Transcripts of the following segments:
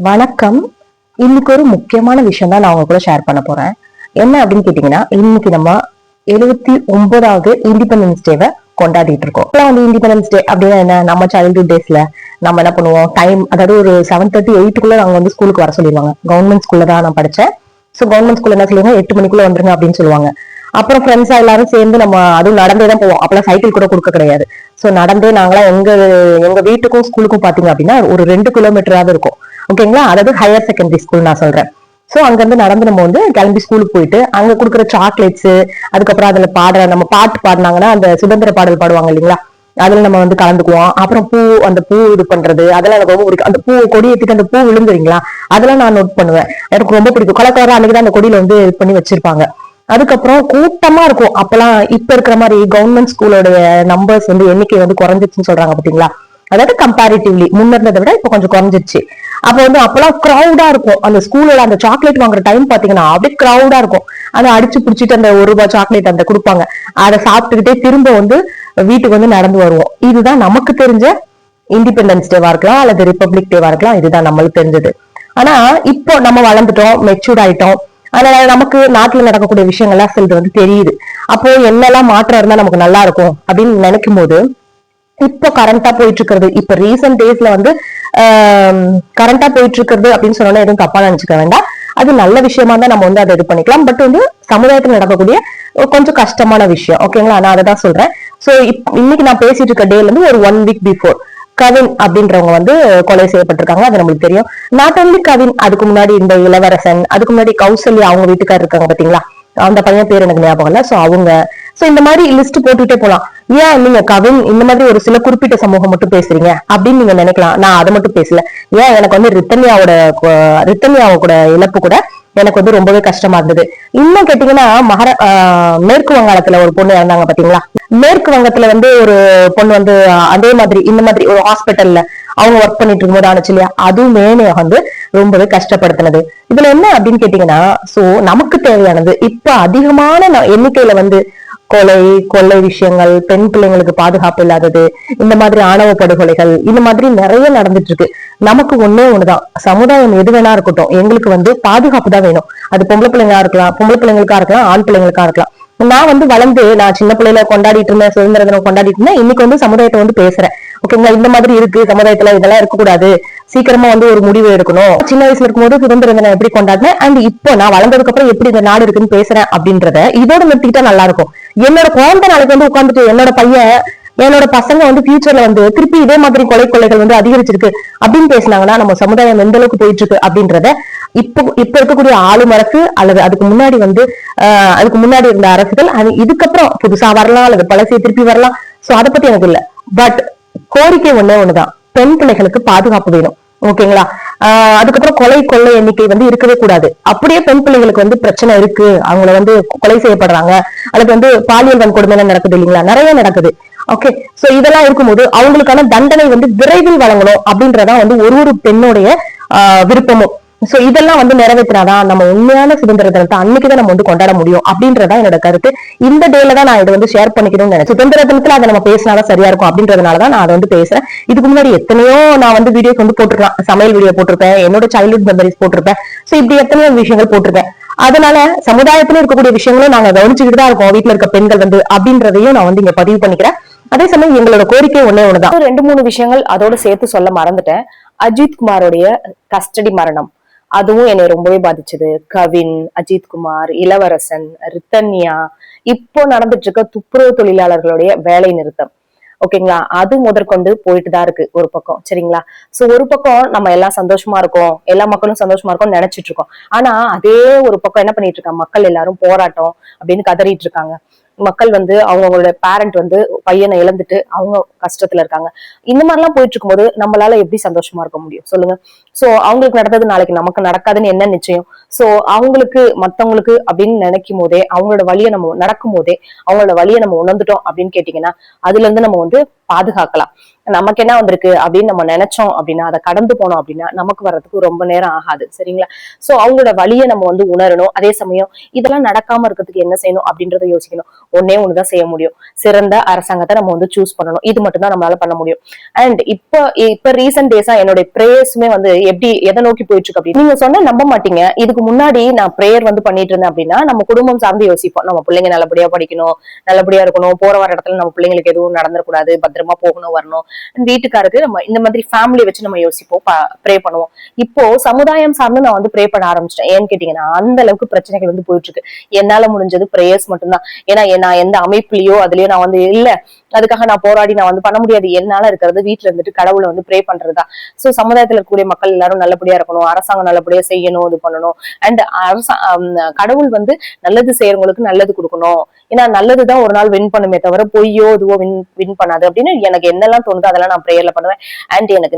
வணக்கம். இன்னைக்கு ஒரு முக்கியமான விஷயம் தான் நான் உங்க கூட ஷேர் பண்ண போறேன். என்ன அப்படின்னு கேட்டீங்கன்னா, இன்னைக்கு நம்ம 79வது இண்டிபெண்டன்ஸ் டேவை கொண்டாடிட்டு இருக்கோம். இப்பெல்லாம் வந்து இண்டிபெண்டன்ஸ் டே அப்படின்னா என்ன, நம்ம சைல்ட்ஹுட் டேஸ்ல நம்ம என்ன பண்ணுவோம், டைம் அதாவது ஒரு 7:30 8க்குள்ள நாங்க வந்து ஸ்கூலுக்கு வர சொல்லிடுவாங்க. கவர்மெண்ட் ஸ்கூல்ல தான் நான் படிச்சேன். ஸோ கவர்மெண்ட் ஸ்கூல்ல என்ன சொல்லுவாங்க, 8 மணிக்குள்ள வந்துருங்க அப்படின்னு சொல்லுவாங்க. அப்புறம் ஃப்ரெண்ட்ஸா எல்லாரும் சேர்ந்து நம்ம அதுவும் நடந்தே தான் போவோம். அப்பெல்லாம் சைக்கிள் கூட கொடுக்க கிடையாது. ஸோ நடந்தே நாங்களாம் எங்க எங்க வீட்டுக்கும் ஸ்கூலுக்கும் பாத்தீங்க அப்படின்னா ஒரு 2 கிலோமீட்டராவது இருக்கும். ஓகேங்களா, அதாவது ஹையர் செகண்டரி ஸ்கூல் நான் சொல்றேன். சோ அங்க இருந்து நடந்து நம்ம வந்து கிளம்பி ஸ்கூலுக்கு போயிட்டு அங்க குடுக்குற சாக்லேட்ஸ், அதுக்கப்புறம் அதுல பாடுற நம்ம பாட்டு பாடினாங்கன்னா அந்த சுதந்திர பாடல் பாடுவாங்க இல்லைங்களா, அதுல நம்ம வந்து கலந்துக்குவோம். அப்புறம் அந்த பூ இது பண்றது அதெல்லாம் எனக்கு ரொம்ப பிடிக்கும். அந்த பூ கொடி ஏத்திட்டு அந்த பூ விழுந்துறீங்களா, அதெல்லாம் நான் நோட் பண்ணுவேன். எனக்கு ரொம்ப பிடிக்கும். கலர் அன்னைக்குதான் அந்த கொடியில வந்து இது பண்ணி வச்சிருப்பாங்க. அதுக்கப்புறம் கூட்டமா இருக்கும். அப்பெல்லாம் இப்ப இருக்கிற மாதிரி கவர்மெண்ட் ஸ்கூலோட நம்பர்ஸ் வந்து எண்ணிக்கை வந்து குறைஞ்சிச்சுன்னு சொல்றாங்க பாத்தீங்களா, அதாவது கம்பேரிட்டிவ்லி முன்ன இருந்ததை விட இப்ப கொஞ்சம் குறைஞ்சிருச்சு. அப்ப வந்து அப்பெல்லாம் கிரௌடா இருக்கும். அந்த ஸ்கூலோட அந்த சாக்லேட் வாங்குற டைம் பாத்தீங்கன்னா அப்படியே கிரௌடா இருக்கும். அதை அடிச்சு புடிச்சிட்டு அந்த ₹1 சாக்லேட் அந்த கொடுப்பாங்க. அதை சாப்பிட்டுக்கிட்டே திரும்ப வந்து வீட்டுக்கு வந்து நடந்து வருவோம். இதுதான் நமக்கு தெரிஞ்ச இண்டிபெண்டன்ஸ் டேவா இருக்கலாம் அல்லது ரிப்பப்ளிக் டேவா இருக்கலாம். இதுதான் நம்மளுக்கு தெரிஞ்சது. ஆனா இப்போ நம்ம வளர்ந்துட்டோம், மெச்சூர்ட் ஆயிட்டோம். அதனால நமக்கு நாட்டுல நடக்கக்கூடிய விஷயங்கள்லாம் சிலது வந்து தெரியுது. அப்போ என்னெல்லாம் மாற்றம் இருந்தா நமக்கு நல்லா இருக்கும் அப்படின்னு நினைக்கும் போது, இப்போ கரண்டா போயிட்டு இருக்கிறது, இப்ப ரீசெண்ட் டேஸ்ல வந்து கரண்டா போயிட்டு இருக்கிறது அப்படின்னு சொன்னா எதுவும் தப்பா நினைச்சுக்க வேண்டாம். அது நல்ல விஷயமா தான் நம்ம வந்து அதை இது பண்ணிக்கலாம். பட் வந்து சமுதாயத்தில் நடக்கக்கூடிய கொஞ்சம் கஷ்டமான விஷயம். ஓகேங்களா, நான் அதை தான் சொல்றேன். சோ இன்னைக்கு நான் பேசிட்டு இருக்க டேல இருந்து ஒரு 1 வீக் பிஃபோர் கவின் அப்படின்றவங்க வந்து கொலை செய்யப்பட்டிருக்காங்க. அது நம்மளுக்கு தெரியும். நாட் ஒன்லி கவின், அதுக்கு முன்னாடி இந்த இளவரசன், அதுக்கு முன்னாடி கௌசல்யா அவங்க வீட்டுக்காரர் இருக்காங்க பாத்தீங்களா, அந்த பையன் பேர் எனக்கு ஞாபகம் இல்ல. சோ அவங்க இந்த மாதிரி லிஸ்ட் போட்டுட்டே போலாம். ஏன் நீங்க கவின் இந்த மாதிரி ஒரு சில குறிப்பிட்ட சமூகம் மட்டும் பேசுறீங்க அப்படின்னு நீங்க நினைக்கலாம். நான் அதை மட்டும் பேசல. ஏன் எனக்கு வந்து ரித்தன்யாவோட கூட இழப்பு கூட எனக்கு வந்து ரொம்பவே கஷ்டமா இருந்தது. இன்னும் கேட்டீங்கன்னா மேற்கு வங்காளத்துல ஒரு பொண்ணு இறந்தாங்க பாத்தீங்களா. மேற்கு வங்கத்துல வந்து ஒரு பொண்ணு வந்து அதே மாதிரி இந்த மாதிரி ஒரு ஹாஸ்பிட்டல்ல அவங்க ஒர்க் பண்ணிட்டு இருக்கும்போது ஆனிச்சு இல்லையா, அதுவுமே வந்து ரொம்பவே கஷ்டப்படுத்தினது. இதுல என்ன அப்படின்னு கேட்டீங்கன்னா, சோ நமக்கு தேவையானது இப்ப அதிகமான எண்ணிக்கையில வந்து கொள்ளை விஷயங்கள், பெண் பிள்ளைங்களுக்கு பாதுகாப்பு இல்லாதது, இந்த மாதிரி ஆணவ படுகொலைகள், இந்த மாதிரி நிறைய நடந்துட்டு இருக்கு. நமக்கு ஒண்ணுதான், சமுதாயம் எது வேணா இருக்கட்டும், எங்களுக்கு வந்து பாதுகாப்பு தான் வேணும். அது பொம்பளை பிள்ளைங்களா இருக்கலாம், பொம்பளை பிள்ளைங்களுக்கா இருக்கலாம், ஆண் பிள்ளைங்களுக்கா இருக்கலாம். நான் வந்து வளர்ந்து நான் சின்ன பிள்ளையில கொண்டாடிட்டு இருந்தேன், சுதந்திர தினம் கொண்டாடிட்டு இருந்தேன். இன்னைக்கு வந்து சமுதாயத்தை வந்து பேசுறேன். ஓகேங்களா, இந்த மாதிரி இருக்கு சமுதாயத்துல, இதெல்லாம் இருக்கக்கூடாது, சீக்கிரமா வந்து ஒரு முடிவு எடுக்கணும். சின்ன வயசுல இருக்கும்போது சுதந்திர தினம் எப்படி கொண்டாடினேன் அண்ட் இப்போ நான் வளர்ந்ததுக்கு அப்புறம் எப்படி இந்த நாடு இருக்குன்னு பேசுறேன் அப்படின்றத இதோட நிறுத்திக்கிட்டா நல்லா இருக்கும். என்னோட குழந்தை நாளைக்கு வந்து உட்காந்துட்டு என்னோட பசங்க வந்து ஃபியூச்சர்ல வந்து திருப்பி இதே மாதிரி கொலைகள் வந்து அதிகரிச்சிருக்கு அப்படின்னு பேசினாங்கன்னா நம்ம சமுதாயம் எந்த அளவுக்கு போயிட்டு இருக்கு அப்படின்றத இப்ப இருக்கக்கூடிய ஆளுமரசு அல்லது அதுக்கு முன்னாடி வந்து அதுக்கு முன்னாடி இருந்த அரசுகள் அது இதுக்கப்புறம் புதுசா வரலாம் அல்லது பழசையை திருப்பி வரலாம். சோ அதை பத்தி எனக்கு இல்ல. பட் கோரிக்கை ஒண்ணுதான், பெண் பிள்ளைகளுக்கு பாதுகாப்பு வேணும். ஓகேங்களா, அதுக்கப்புறம் கொள்ளை எண்ணிக்கை வந்து இருக்கவே கூடாது. அப்படியே பெண் பிள்ளைகளுக்கு வந்து பிரச்சனை இருக்கு, அவங்கள வந்து கொலை செய்யப்படுறாங்க அல்லது வந்து பாலியல் வன்கொடுமை நடக்குது இல்லைங்களா, நிறைய நடக்குது. ஓகே, சோ இதெல்லாம் இருக்கும்போது அவங்களுக்கான தண்டனை வந்து விரைவில் வழங்கணும் அப்படின்றதான் வந்து ஒரு பெண்ணுடைய விருப்பமும். சோ இதெல்லாம் வந்து நிறைவேற்றினாதான் நம்ம உண்மையான சுதந்திர தினத்தை அன்னைக்குதான் நம்ம வந்து கொண்டாட முடியும் அப்படின்றதா என்னோட கருத்து. இந்த டேல தான் நான் இதை வந்து ஷேர் பண்ணிக்கணும்னு நினைச்சேன். சுதந்திர தினத்துல அதை நம்ம பேசினாதான் சரியா இருக்கும் அப்படின்றதுனாலதான் நான் அதை வந்து பேசுறேன். இதுக்கு முன்னாடி எத்தனையோ நான் வந்து வீடியோஸ் வந்து போட்டிருக்கேன். சமையல் வீடியோ போட்டிருப்பேன், என்னோட சைல்ட்ஹுட் மெமரிஸ் போட்டிருப்பேன். சோ இப்படி எத்தனையோ விஷயங்கள் போட்டிருக்கேன். அதனால சமுதாயத்துல இருக்கக்கூடிய விஷயங்களும் நாங்க கவனிச்சுக்கிட்டு தான் இருக்கோம், வீட்டுல இருக்க பெண்கள் வந்து அப்படின்றதையும் நான் வந்து இங்க பதிவு பண்ணிக்கிறேன். அதே சமயம் எங்களோட கோரிக்கை ஒண்ணுதான். 2-3 விஷயங்கள் அதோட சேர்த்து சொல்ல மறந்துட்டேன். அஜித் குமாரோடைய கஸ்டடி மரணம், அதுவும் என்னை ரொம்பவே பாதிச்சது. கவின், அஜித் குமார், இளவரசன், ரித்தன்யா, இப்போ நடந்துட்டு இருக்க துப்புரவு தொழிலாளர்களுடைய வேலை நிறுத்தம். ஓகேங்களா, அது முதற்கொண்டு போயிட்டுதான் இருக்கு ஒரு பக்கம். சரிங்களா, சோ ஒரு பக்கம் நம்ம எல்லாம் சந்தோஷமா இருக்கோம், எல்லா மக்களும் சந்தோஷமா இருக்கோம் நினைச்சிட்டு இருக்கோம். ஆனா அதே ஒரு பக்கம் என்ன பண்ணிட்டு இருக்காங்க, மக்கள் எல்லாரும் போராட்டம் அப்படின்னு கதறிட்டு இருக்காங்க. மக்கள் வந்து அவங்களோட பேரண்ட் வந்து பையனை இழந்துட்டு அவங்க கஷ்டத்துல இருக்காங்க. இந்த மாதிரி எல்லாம் போயிட்டு இருக்கும்போது நம்மளால எப்படி சந்தோஷமா இருக்க முடியும் சொல்லுங்க. சோ அவங்களுக்கு நடந்தது நாளைக்கு நமக்கு நடக்காதுன்னு என்ன நிச்சயம். சோ அவங்களுக்கு மத்தவங்களுக்கு அப்படின்னு நினைக்கும் போதே, அவங்களோட வழியை நம்ம நடக்கும் போதே அவங்களோட வழியை நம்ம உணர்ந்துட்டோம் அப்படின்னு கேட்டீங்கன்னா அதுல இருந்து நம்ம வந்து பாதுகாக்கலாம். நமக்கு என்ன வந்திருக்கு அப்படின்னு நம்ம நினைச்சோம் அப்படின்னா, அதை கடந்து போனோம் அப்படின்னா நமக்கு வர்றதுக்கு ரொம்ப நேரம் ஆகாது. சரிங்களா? சோ அவங்களோட வழியை நம்ம வந்து உணரணும். அதே சமயம் இதெல்லாம் நடக்காம இருக்கிறதுக்கு என்ன செய்யணும் அப்படின்றத யோசிக்கணும். ஒன்னே ஒண்ணுதான் செய்ய முடியும். சிறந்த அரசாங்கத்தை நம்ம வந்து சூஸ் பண்ணணும். இது மட்டும் தான் நம்மளால பண்ண முடியும். அண்ட் இப்ப ரீசன்ட் டேஸா என்னோட பிரேயர்ஸுமே வந்து எப்படி எதை நோக்கி போயிட்டு இருக்கு அப்படின்னு நீங்க சொன்னா நம்ப மாட்டீங்க. இதுக்கு முன்னாடி நான் பிரேயர் வந்து பண்ணிட்டு இருந்தேன் அப்படின்னா, நம்ம குடும்பம் சார்ந்து யோசிப்போம். நம்ம பிள்ளைங்க நல்லபடியா படிக்கணும், நல்லபடியா இருக்கணும், போற வர இடத்துல நம்ம பிள்ளைங்களுக்கு எதுவும் நடந்துடக்கூடாது, பத்திரமா போகணும் வரணும், வீட்டுக்காருக்கு நம்ம இந்த மாதிரி ஃபேமிலி வச்சு நம்ம யோசிப்போம், ப்ரே பண்ணுவோம். இப்போ சமுதாயம் சார்ந்து நான் வந்து ப்ரே பண்ண ஆரம்பிச்சிட்டேன். ஏன்னு கேட்டீங்கன்னா, அந்த அளவுக்கு பிரச்சனைகள் வந்து போயிட்டு இருக்கு. என்னால முடிஞ்சது பிரேயர்ஸ் மட்டும்தான். ஏன்னா நான் எந்த அமைப்புலயோ அதுலயோ நான் வந்து இல்ல, அதுக்காக நான் போராடி நான் வந்து பண்ண முடியாது. என்னால இருக்கிறது வீட்டுல இருந்துட்டு கடவுளை வந்து ப்ரே பண்றதா. சோ சமுதாயத்துல இருக்கக்கூடிய மக்கள் எல்லாரும் நல்லபடியா இருக்கணும், அரசாங்கம் நல்லபடியா செய்யணும், இது பண்ணணும். அண்ட் கடவுள் வந்து நல்லது செய்யறவங்களுக்கு நல்லது கொடுக்கணும். ஏன்னா நல்லதுதான் ஒரு நாள் வின் பண்ணுமே தவிர பொய்யோ இதுவோ வின் பண்ணாது அப்படின்னு எனக்கு என்னெல்லாம் தோணுதோ அதெல்லாம் நான் பிரேயர்ல பண்ணுவேன். அண்ட் எனக்கு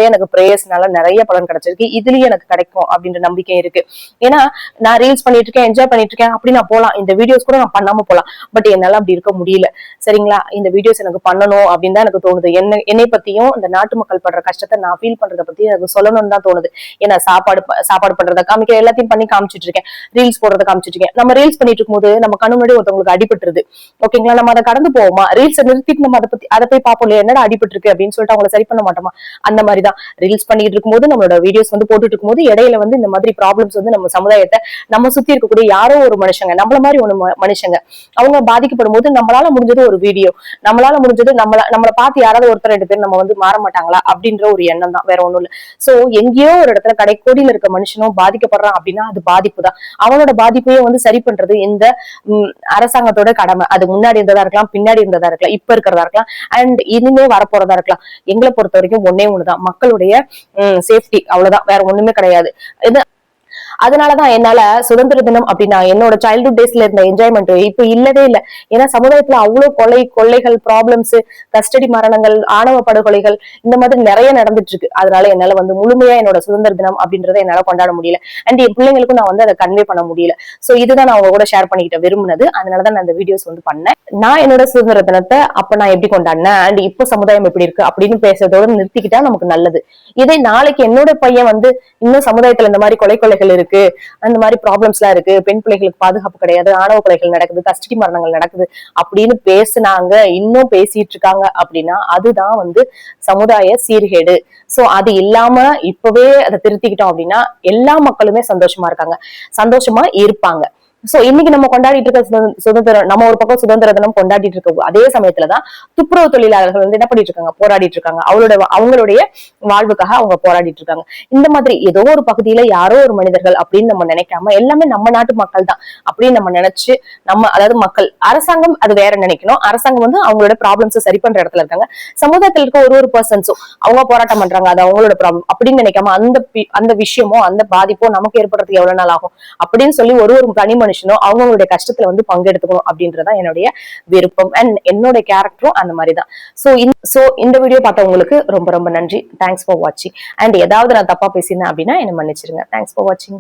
எனக்கு பிரேயர்ஸ்னால நிறைய பலன் கிடைச்சிருக்கு. இதுலயும் எனக்கு கிடைக்கும் அப்படின்ற நம்பிக்கை இருக்கு. ஏன்னா நான் ரீல்ஸ் பண்ணிட்டு இருக்கேன், என்ஜாய் பண்ணிட்டு இருக்கேன், அப்படி நான் போலாம். இந்த வீடியோஸ் கூட நான் பண்ணாம போலாம். பட் என்னால அப்படி இருக்க முடியல. சரிங்களா? இந்த வீடியோஸ் எனக்கு பண்ணணும் அப்படின்னு தான் எனக்கு தோணுது. என்னை பத்தியும் இந்த நாட்டு மக்கள் படுற கஷ்டத்தை நான் ஃபீல் பண்றதை பத்தி எனக்கு சொல்லணும்னு தான் தோணுது. ஏன்னா சாப்பாடு பண்றதை காமிக்க எல்லாத்தையும் பண்ணி காமிச்சிட்டு இருக்கேன், ரீல்ஸ் போடுறதை காமிச்சிட்டு இருக்கேன். நம்ம ரீல்ஸ் பண்ணிட்டு இருக்கும் போது நம்ம கண்ணு முன்னாடி ஒருத்தவங்களுக்கு அடிபட்டுருது. ஓகேங்களா? நம்ம அதை கடந்து போவோமா? ரீல்ஸ் நிறுத்திட்டு நம்ம அதை போய் பார்ப்போம் இல்லையா, என்னடா அடிபட்டு இருக்கு அப்படின்னு சொல்லிட்டு அவங்களை சரி பண்ண மாட்டோமா? அந்த மாதிரிதான் ரீல்ஸ் பண்ணிட்டு இருக்கும்போது, நம்மளோட வீடியோஸ் வந்து போட்டுட்டு இருக்கும்போது இடையில வந்து இந்த மாதிரி ப்ராப்ளம்ஸ் வந்து நம்ம சமுதாயத்தை, நம்ம சுத்தி இருக்கக்கூடிய யாரோ ஒரு மனுஷங்க, நம்மள மாதிரி ஒரு மனுஷங்க அவங்க பாதிக்கப்படும் போது நம்மளால முடிஞ்சது ஒரு வீடியோ, நம்மளால முடிஞ்சது நம்மளை பார்த்து யாராவது ஒருத்தர் 2 பேர் நம்ம வந்து மாற மாட்டாங்களா அப்படின்ற ஒரு எண்ணம் தான், வேற ஒண்ணும் இல்ல. சோ எங்கேயோ ஒரு இடத்துல கடைக்கோடியில இருக்க மனுஷனும் பாதிக்கப்படுறான் அப்படின்னா அது பாதிப்பு தான். அவனோட பாதிப்பையும் வந்து சரி பண்றது இந்த அரசாங்கத்தோட கடமை. அது முன்னாடி இருந்ததா இருக்கலாம், பின்னாடி இருந்ததா இருக்கலாம், இப்ப இருக்கிறதா இருக்கலாம், அண்ட் இனிமே வரப்போறதா இருக்கலாம். எங்களை பொறுத்த வரைக்கும் ஒன்னே ஒண்ணுதான், மக்களுடைய சேஃப்டி. அவ்வளவுதான், வேற ஒண்ணுமே கிடையாது. அதனாலதான் என்னால சுதந்திர தினம் அப்படின்னா என்னோட சைல்ட்ஹுட் டேஸ்ல இருந்த என்ஜாய்மெண்ட் இப்ப இல்லவே இல்லை. ஏன்னா சமுதாயத்துல அவ்வளவு கொள்ளைகள், ப்ராப்ளம்ஸ், கஸ்டடி மரணங்கள், ஆணவ படுகொலைகள் இந்த மாதிரி நிறைய நடந்துட்டு இருக்கு. அதனால என்னால வந்து முழுமையா என்னோட சுதந்திர தினம் அப்படின்றத என்னால கொண்டாட முடியல. அண்ட் என் பிள்ளைங்களுக்கும் நான் வந்து அதை கன்வே பண்ண முடியல. சோ இதுதான் நான் அவங்க கூட ஷேர் பண்ணிக்கிட்ட விரும்பினது. அதனாலதான் நான் இந்த வீடியோஸ் வந்து பண்ணேன். நான் என்னோட சுதந்திர தினத்தை அப்ப நான் எப்படி கொண்டாடினேன், அண்ட் இப்ப சமுதாயம் எப்படி இருக்கு அப்படின்னு பேசுறதோட நிறுத்திக்கிட்டா நமக்கு நல்லது. இதே நாளைக்கு என்னோட பையன் வந்து இன்னும் சமுதாயத்துல இந்த மாதிரி கொலைகள் இருக்கு, அந்த மாதிரி ப்ராப்ளம்ஸ் எல்லாம் இருக்கு, பெண் பிள்ளைகளுக்கு பாதுகாப்பு கிடையாது, ஆணவ கொலைகள் நடக்குது, கஸ்டடி மரணங்கள் நடக்குது அப்படின்னு பேசுனாங்க, இன்னும் பேசிட்டு இருக்காங்க அப்படின்னா அதுதான் வந்து சமுதாய சீர்கேடு. சோ அது இல்லாம இப்பவே அதை திருத்திக்கிட்டோம் அப்படின்னா எல்லா மக்களுமே சந்தோஷமா இருக்காங்க, சந்தோஷமா இருப்பாங்க. சோ இன்னைக்கு நம்ம கொண்டாடிட்டு இருக்க சுதந்திரம், நம்ம ஒரு பக்கம் சுதந்திர தினம் கொண்டாடிட்டு இருக்க அதே சமயத்துலதான் துப்புரவு தொழிலாளர்கள் வந்து என்ன பண்ணிட்டு இருக்காங்க, போராடிட்டு இருக்காங்க. அவங்களுடைய வாழ்வுக்காக அவங்க போராடிட்டு இருக்காங்க. இந்த மாதிரி ஏதோ ஒரு பகுதியில யாரோ ஒரு மனிதர்கள் அப்படின்னு நம்ம நினைக்காம எல்லாமே நம்ம நாட்டு மக்கள் தான் அப்படின்னு நம்ம நினைச்சு, அதாவது மக்கள், அரசாங்கம் அது வேற நினைக்கணும். அரசாங்கம் வந்து அவங்களோட ப்ராப்ளம்ஸ் சரி பண்ற இடத்துல இருக்காங்க. சமுதாயத்தில் இருக்க ஒரு பர்சன்ஸும் அவங்க போராட்டம் பண்றாங்க, அது அவங்களோட ப்ராப்ளம் அப்படின்னு நினைக்காம அந்த விஷயமோ அந்த பாதிப்போ நமக்கு ஏற்படுறதுக்கு எவ்வளவு நாள் ஆகும் அப்படின்னு சொல்லி ஒரு தனி அவங்களுடைய கஷ்டத்துல வந்து பங்கெடுத்துக்கணும் அப்படின்றதா என்னுடைய விருப்பம். அண்ட் என்னோட கேரக்டரும் அந்த மாதிரிதான். சோ இந்த வீடியோ பார்த்தவங்களுக்கு ரொம்ப ரொம்ப நன்றி. தேங்க்ஸ் ஃபார் வாட்சிங். அண்ட் ஏதாவது நான் தப்பா பேசினேன் அப்படின்னா என்ன மன்னிச்சிருங்க. தேங்க்ஸ் ஃபார் வாட்சிங்.